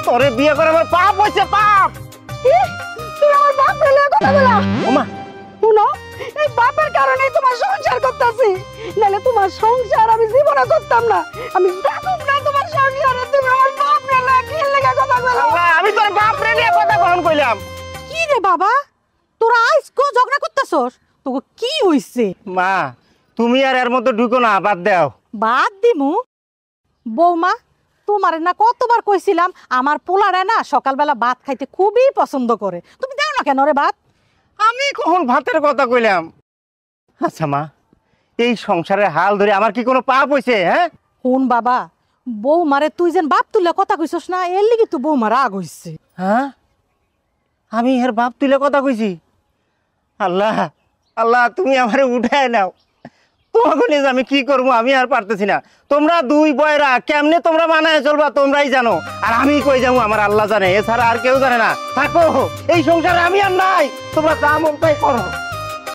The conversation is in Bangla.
তোরে বিয়ে করে আমার পাপ হইছে পাপ। তুমি আমার বাপ বলে কথা বলা। ওমা শুনো, এই বাপের কারণেই তোমার সংসার করতেছি, নাহলে তোমার সংসার আমি জীবনে করতাম না। আমি থাকুক না তোমার সংসারে, তুমি আমার বাপ না কি লেগে কথা বলো। আল্লাহ, আমি তোর বাপ রে নিয়ে কথা কখন কইলাম? কি রে বাবা, তোরা আজকে ঝগড়া করতেছস? তোকে কি হইছে? মা তুমি আর এর মধ্যে ঢুকো না, বাদ দাও। বাদ দিমু? বৌমা, তোমারে না কতবার কইছিলাম আমার পোলারে না সকালবেলা ভাত খাইতে খুবই পছন্দ করে, তুমি দাও না কেন রে ভাত? আমি কখন ভাতের কথা কইলাম? আচ্ছা মা, এই সংসারের হাল ধরে আমার কি কোনো পাপ হইছে? হ্যাঁ শুন বাবা, বৌমারে তুই যেন বাপ তুলে কথা কইছস না, এর লিগে তো বৌমার রাগ হইছে। হ্যাঁ, আমি এর বাপ তুলে কথা কইছি? আল্লাহ আল্লাহ, তুমি আমারে উঠায় নাও। তোমাকে নিয়ে আমি কি করবো, আমি আর পারতেছি না। তোমরা দুই বয়রা কেমনে তোমরা মানায় চলবা তোমরাই জানো, আর আমি কই যাবো আমার আল্লাহ জানে, এছাড়া আর কেউ জানে না। থাকো, এই সংসারে আমি আর নাই, তোমরা যা মন তাই করো।